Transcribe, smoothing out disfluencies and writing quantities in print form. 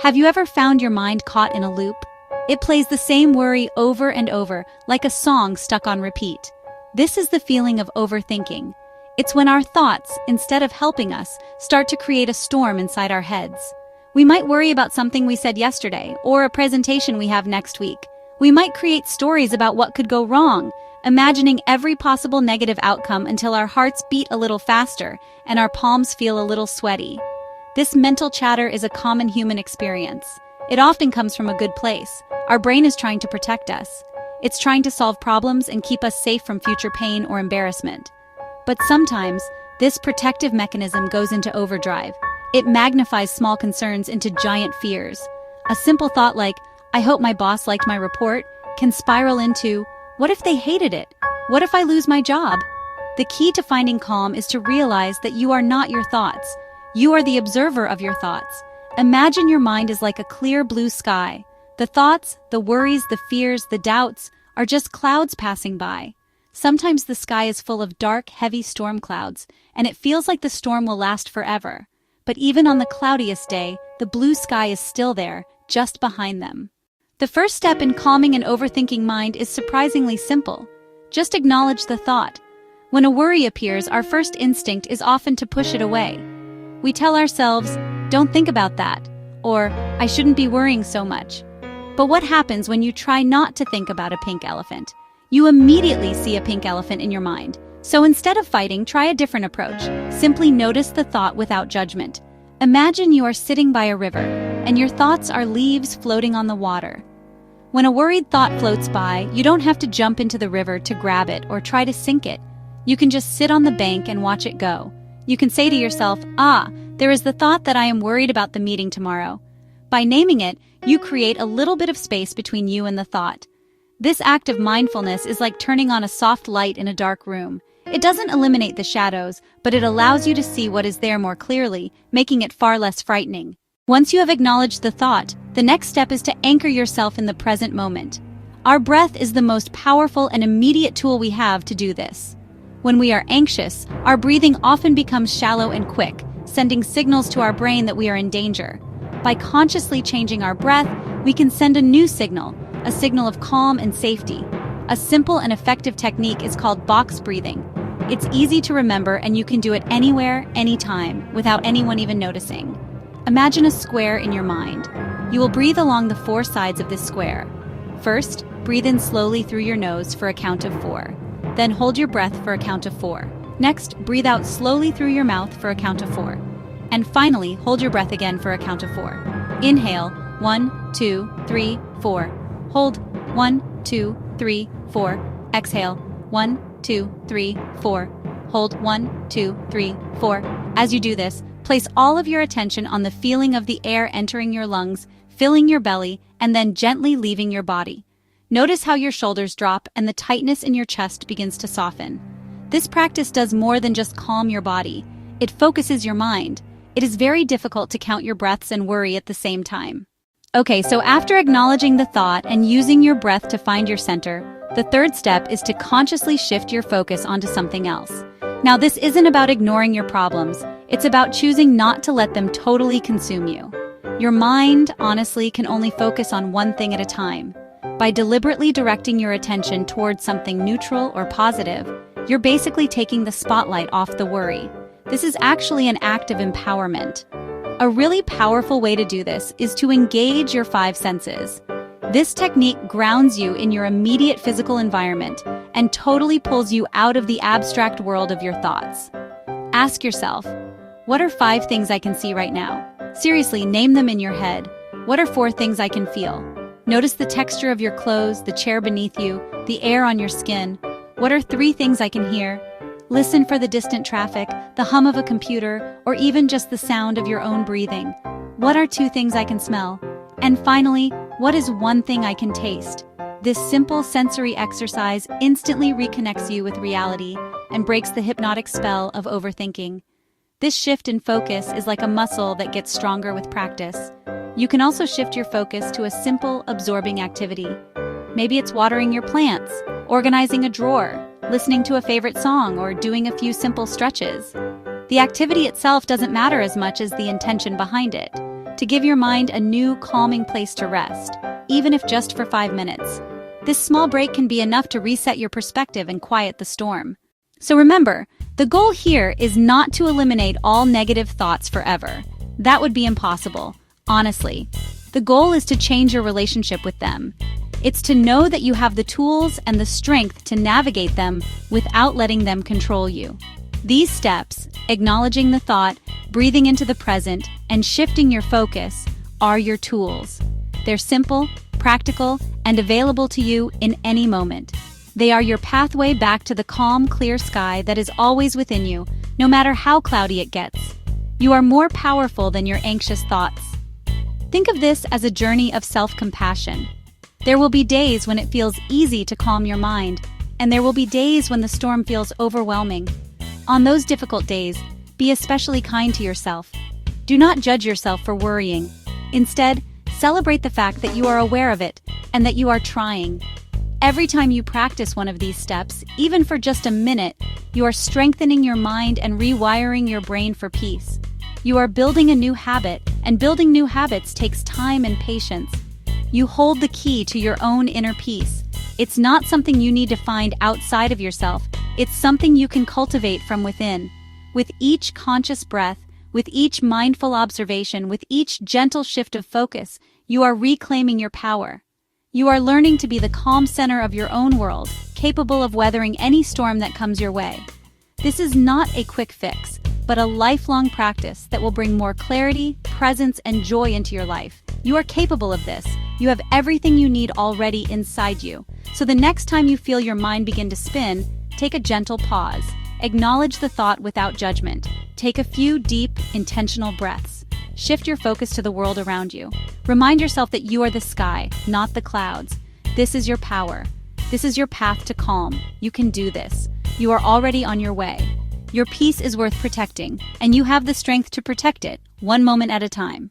Have you ever found your mind caught in a loop? It plays the same worry over and over, like a song stuck on repeat. This is the feeling of overthinking. It's when our thoughts, instead of helping us, start to create a storm inside our heads. We might worry about something we said yesterday, or a presentation we have next week. We might create stories about what could go wrong, imagining every possible negative outcome until our hearts beat a little faster and our palms feel a little sweaty. This mental chatter is a common human experience. It often comes from a good place. Our brain is trying to protect us. It's trying to solve problems and keep us safe from future pain or embarrassment. But sometimes, this protective mechanism goes into overdrive. It magnifies small concerns into giant fears. A simple thought like, "I hope my boss liked my report," can spiral into, "What if they hated it? What if I lose my job?" The key to finding calm is to realize that you are not your thoughts. You are the observer of your thoughts. Imagine your mind is like a clear blue sky. The thoughts, the worries, the fears, the doubts are just clouds passing by. Sometimes the sky is full of dark, heavy storm clouds, and it feels like the storm will last forever. But even on the cloudiest day, the blue sky is still there, just behind them. The first step in calming an overthinking mind is surprisingly simple. Just acknowledge the thought. When a worry appears, our first instinct is often to push it away. We tell ourselves, "Don't think about that," or "I shouldn't be worrying so much." But what happens when you try not to think about a pink elephant? You immediately see a pink elephant in your mind. So instead of fighting, try a different approach. Simply notice the thought without judgment. Imagine you are sitting by a river, and your thoughts are leaves floating on the water. When a worried thought floats by, you don't have to jump into the river to grab it or try to sink it. You can just sit on the bank and watch it go. You can say to yourself, there is the thought that I am worried about the meeting tomorrow. By naming it, you create a little bit of space between you and the thought. This act of mindfulness is like turning on a soft light in a dark room. It doesn't eliminate the shadows, but it allows you to see what is there more clearly, making it far less frightening. Once you have acknowledged the thought, the next step is to anchor yourself in the present moment. Our breath is the most powerful and immediate tool we have to do this. When we are anxious, our breathing often becomes shallow and quick, sending signals to our brain that we are in danger. By consciously changing our breath, we can send a new signal, a signal of calm and safety. A simple and effective technique is called box breathing. It's easy to remember and you can do it anywhere, anytime, without anyone even noticing. Imagine a square in your mind. You will breathe along the four sides of this square. First, breathe in slowly through your nose for a count of 4. Then hold your breath for a count of 4. Next, breathe out slowly through your mouth for a count of 4. And finally, hold your breath again for a count of 4. Inhale, 1, 2, 3, 4. Hold, 1, 2, 3, 4. Exhale, 1, 2, 3, 4. Hold, 1, 2, 3, 4. As you do this, place all of your attention on the feeling of the air entering your lungs, filling your belly, and then gently leaving your body. Notice how your shoulders drop and the tightness in your chest begins to soften. This practice does more than just calm your body. It focuses your mind. It is very difficult to count your breaths and worry at the same time. Okay, so after acknowledging the thought and using your breath to find your center, the third step is to consciously shift your focus onto something else. Now, this isn't about ignoring your problems. It's about choosing not to let them totally consume you. Your mind, honestly, can only focus on one thing at a time. By deliberately directing your attention towards something neutral or positive, you're basically taking the spotlight off the worry. This is actually an act of empowerment. A really powerful way to do this is to engage your 5 senses. This technique grounds you in your immediate physical environment and totally pulls you out of the abstract world of your thoughts. Ask yourself, what are 5 things I can see right now? Seriously, name them in your head. What are 4 things I can feel? Notice the texture of your clothes, the chair beneath you, the air on your skin. What are 3 things I can hear? Listen for the distant traffic, the hum of a computer, or even just the sound of your own breathing. What are 2 things I can smell? And finally, what is 1 thing I can taste? This simple sensory exercise instantly reconnects you with reality and breaks the hypnotic spell of overthinking. This shift in focus is like a muscle that gets stronger with practice. You can also shift your focus to a simple, absorbing activity. Maybe it's watering your plants, organizing a drawer, listening to a favorite song, or doing a few simple stretches. The activity itself doesn't matter as much as the intention behind it. to give your mind a new, calming place to rest, even if just for 5 minutes. This small break can be enough to reset your perspective and quiet the storm. So remember, the goal here is not to eliminate all negative thoughts forever. That would be impossible, honestly. The goal is to change your relationship with them. It's to know that you have the tools and the strength to navigate them without letting them control you. These steps, acknowledging the thought, breathing into the present, and shifting your focus, are your tools. They're simple, practical, and available to you in any moment. They are your pathway back to the calm, clear sky that is always within you, no matter how cloudy it gets. You are more powerful than your anxious thoughts. Think of this as a journey of self-compassion. There will be days when it feels easy to calm your mind, and there will be days when the storm feels overwhelming. On those difficult days, be especially kind to yourself. Do not judge yourself for worrying. Instead, celebrate the fact that you are aware of it and that you are trying. Every time you practice one of these steps, even for just a minute, you are strengthening your mind and rewiring your brain for peace. You are building a new habit, and building new habits takes time and patience. You hold the key to your own inner peace. It's not something you need to find outside of yourself. It's something you can cultivate from within. With each conscious breath, with each mindful observation, with each gentle shift of focus, you are reclaiming your power. You are learning to be the calm center of your own world, capable of weathering any storm that comes your way. This is not a quick fix, but a lifelong practice that will bring more clarity, presence, and joy into your life. You are capable of this. You have everything you need already inside you. So the next time you feel your mind begin to spin, take a gentle pause. Acknowledge the thought without judgment. Take a few deep, intentional breaths. Shift your focus to the world around you. Remind yourself that you are the sky, not the clouds. This is your power. This is your path to calm. You can do this. You are already on your way. Your peace is worth protecting, and you have the strength to protect it, one moment at a time.